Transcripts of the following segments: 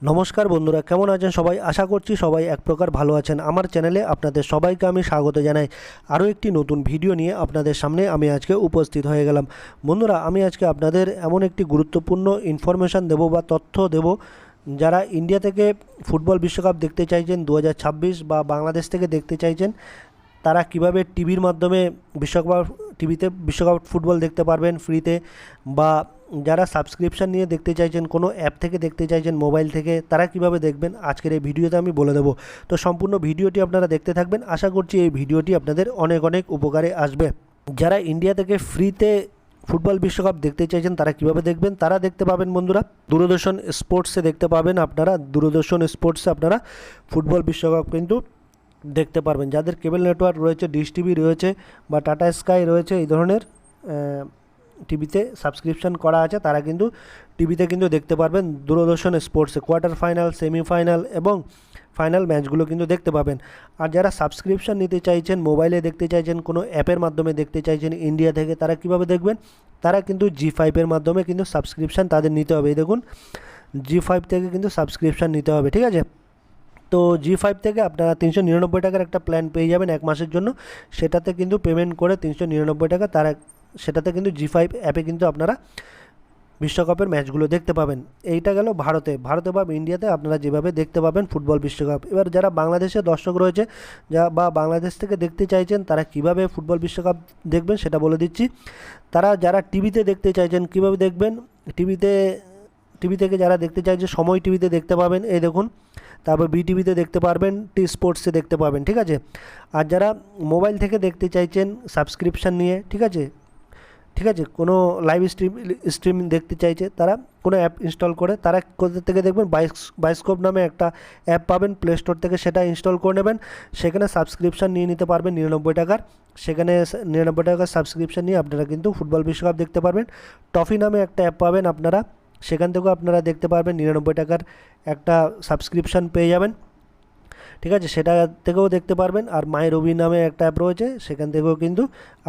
নমস্কার বন্ধুরা, কেমন আছেন সবাই? আশা করছি সবাই এক প্রকার ভালো আছেন। আমার চ্যানেলে আপনাদের সবাইকে আমি স্বাগত জানাই। আরও একটি নতুন ভিডিও নিয়ে আপনাদের সামনে আমি আজকে উপস্থিত হয়ে গেলাম। বন্ধুরা, আমি আজকে আপনাদের এমন একটি গুরুত্বপূর্ণ ইনফরমেশান দেব বা তথ্য দেব, যারা ইন্ডিয়া থেকে ফুটবল বিশ্বকাপ দেখতে চাইছেন 2026 বা বাংলাদেশ থেকে দেখতে চাইছেন, তারা কিভাবে টিভির মাধ্যমে টিভিতে বিশ্বকাপ ফুটবল দেখতে পারবেন ফ্রিতে, বা যারা সাবস্ক্রিপশান নিয়ে দেখতে চাইছেন, কোনো অ্যাপ থেকে দেখতে চাইছেন মোবাইল থেকে, তারা কিভাবে দেখবেন আজকের এই ভিডিওতে আমি বলে দেবো। তো সম্পূর্ণ ভিডিওটি আপনারা দেখতে থাকবেন। আশা করছি এই ভিডিওটি আপনাদের অনেক অনেক উপকারে আসবে। যারা ইন্ডিয়া থেকে ফ্রিতে ফুটবল বিশ্বকাপ দেখতে চাইছেন তারা কিভাবে দেখবেন, তারা দেখতে পাবেন বন্ধুরা দূরদর্শন স্পোর্টসে দেখতে পাবেন। আপনারা দূরদর্শন স্পোর্টসে আপনারা ফুটবল বিশ্বকাপ কিন্তু দেখতে পারবেন। যাদের কেবল নেটওয়ার্ক রয়েছে, ডিশ টিভি রয়েছে বা টাটা স্কাই রয়েছে, এই ধরনের টিভিতে সাবস্ক্রিপশান করা আছে, তারা কিন্তু টিভিতে কিন্তু দেখতে পারবেন দূরদর্শন স্পোর্টসে কোয়ার্টার ফাইনাল, সেমিফাইনাল এবং ফাইনাল ম্যাচগুলো কিন্তু দেখতে পাবেন। আর যারা সাবস্ক্রিপশান নিতে চাইছেন, মোবাইলে দেখতে চাইছেন, কোনো অ্যাপের মাধ্যমে দেখতে চাইছেন ইন্ডিয়া থেকে, তারা কিভাবে দেখবেন? তারা কিন্তু জি5-এর মাধ্যমে কিন্তু সাবস্ক্রিপশান তাদের নিতে হবে। এই দেখুন, জি5 থেকে কিন্তু সাবস্ক্রিপশান নিতে হবে, ঠিক আছে? তো জি5 থেকে আপনারা 399 টাকার একটা প্ল্যান পেয়ে যাবেন এক মাসের জন্য। সেটাতে কিন্তু পেমেন্ট করে 399 টাকা, সেটাতে কিন্তু জি5 অ্যাপে কিন্তু আপনারা বিশ্বকাপের ম্যাচগুলো দেখতে পাবেন। এইটা গেল ভারতে বা ইন্ডিয়াতে আপনারা যেভাবে দেখতে পাবেন ফুটবল বিশ্বকাপ। এবার যারা বাংলাদেশের দর্শক রয়েছে বা বাংলাদেশ থেকে দেখতে চাইছেন, তারা কিভাবে ফুটবল বিশ্বকাপ দেখবেন সেটা বলে দিচ্ছি। যারা টিভিতে দেখতে চাইছেন কিভাবে দেখবেন, টিভি থেকে যারা দেখতে চাইছে সময় টিভিতে দেখতে পাবেন, এই দেখুন। তারপর বিটিভিতে দেখতে পারবেন, টি স্পোর্টসে দেখতে পাবেন, ঠিক আছে? আর যারা মোবাইল থেকে দেখতে চাইছেন সাবস্ক্রিপশান নিয়ে, ঠিক আছে, কোনো লাইভ স্ট্রিম দেখতে চাইছে, তারা কোনো অ্যাপ ইনস্টল করে, তারা কোথা থেকে দেখবেন? বায়োস্কোপ নামে একটা অ্যাপ পাবেন প্লে স্টোর থেকে, সেটা ইনস্টল করে নেবেন। সেখানে সাবস্ক্রিপশান নিয়ে নিতে পারবেন 99 টাকার। সেখানে 99 টাকার সাবস্ক্রিপশান নিয়ে আপনারা কিন্তু ফুটবল বিশ্বকাপ দেখতে পারবেন। টফি নামে একটা অ্যাপ পাবেন আপনারা, সেখান থেকেও আপনারা দেখতে পারবেন। 99 টাকার একটা সাবস্ক্রিপশান পেয়ে যাবেন, ঠিক আছে? সেটা থেকেও দেখতে পারবেন। আর মাই রবি নামে একটা অ্যাপ রয়েছে, সেখান থেকেও কিন্তু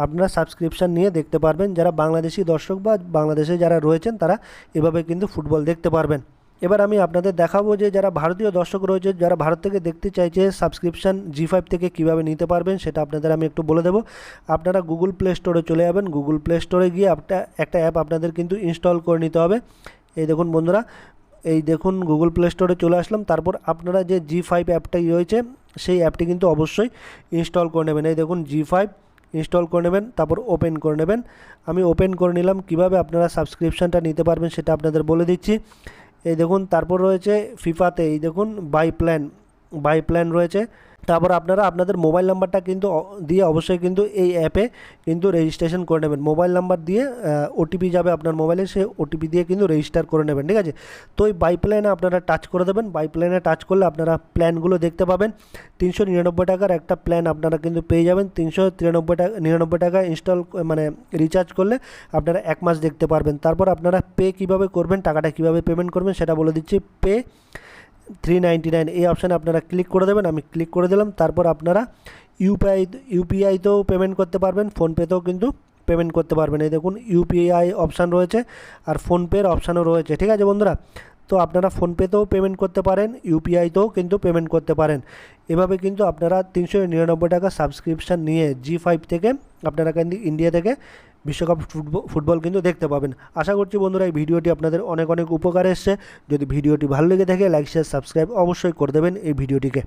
আপনারা সাবস্ক্রিপশান নিয়ে দেখতে পারবেন। যারা বাংলাদেশি দর্শক বা বাংলাদেশে যারা রয়েছেন, তারা এভাবে কিন্তু ফুটবল দেখতে পারবেন। এবার আমি আপনাদের দেখাবো যে যারা ভারতীয় দর্শক রয়েছে, যারা ভারত থেকে দেখতে চাইছে, সাবস্ক্রিপশান জি5 থেকে কিভাবে নিতে পারবেন সেটা আপনাদের আমি একটু বলে দেবো। আপনারা গুগল প্লে স্টোরে চলে যাবেন। গুগল প্লে স্টোরে গিয়ে একটা অ্যাপ আপনাদের কিন্তু ইনস্টল করে নিতে হবে। এই দেখুন বন্ধুরা, এই দেখুন গুগল প্লে স্টোরে চলে আসলাম। তারপর আপনারা যে জি5 অ্যাপটাই রয়েছে, সেই অ্যাপটি কিন্তু অবশ্যই ইনস্টল করে নেবেন। এই দেখুন জি5 ইনস্টল করে নেবেন, তারপর ওপেন করে নেবেন। আমি ওপেন করে নিলাম। কিভাবে আপনারা সাবস্ক্রিপশানটা নিতে পারবেন সেটা আপনাদের বলে দিচ্ছি। এই দেখুন, তারপর রয়েছে ফিফাতে, এই দেখুন বাই প্ল্যান রয়েছে। তারপর আপনারা আপনাদের মোবাইল নাম্বারটা কিন্তু দিয়ে অবশ্যই কিন্তু এই অ্যাপে কিন্তু রেজিস্ট্রেশন করে নেবেন। মোবাইল নাম্বার দিয়ে ওটিপি যাবে আপনার মোবাইলে, সে ওটিপি দিয়ে কিন্তু রেজিস্টার করে নেবেন, ঠিক আছে? তো এই বাই প্ল্যানে আপনারা টাচ করে দেবেন। বাই প্ল্যানে টাচ করলে আপনারা প্ল্যানগুলো দেখতে পাবেন। 399 টাকার একটা প্ল্যান আপনারা কিন্তু পেয়ে যাবেন। 399 টাকা রিচার্জ করলে আপনারা এক মাস দেখতে পারবেন। তারপর আপনারা পে কিভাবে করবেন, টাকাটা কিভাবে পেমেন্ট করবেন সেটা বলে দিচ্ছি। পে 399 এই অপশানে আপনারা ক্লিক করে দেবেন। আমি ক্লিক করে দিলাম। তারপর আপনারা ইউপিআইতেও পেমেন্ট করতে পারবেন, ফোনপেতেও কিন্তু পেমেন্ট করতে পারবেন। এই দেখুন ইউপিআই অপশান রয়েছে আর ফোনপের অপশানও রয়েছে, ঠিক আছে বন্ধুরা? তো আপনারা ফোনপেতেও পেমেন্ট করতে পারেন, ইউপিআইতেও কিন্তু পেমেন্ট করতে পারেন। এভাবে কিন্তু আপনারা 399 টাকা সাবস্ক্রিপশান নিয়ে জি5 থেকে আপনারা কিন্তু ইন্ডিয়া থেকে বিশ্বকাপ ফুটবল কিন্তু দেখতে পাবেন। আশা করছি বন্ধুরা এই ভিডিওটি আপনাদের অনেক অনেক উপকারে এসছে। যদি ভিডিওটি ভালো লেগে থাকে, লাইক শেয়ার সাবস্ক্রাইব অবশ্যই করে দেবেন এই ভিডিওটিকে।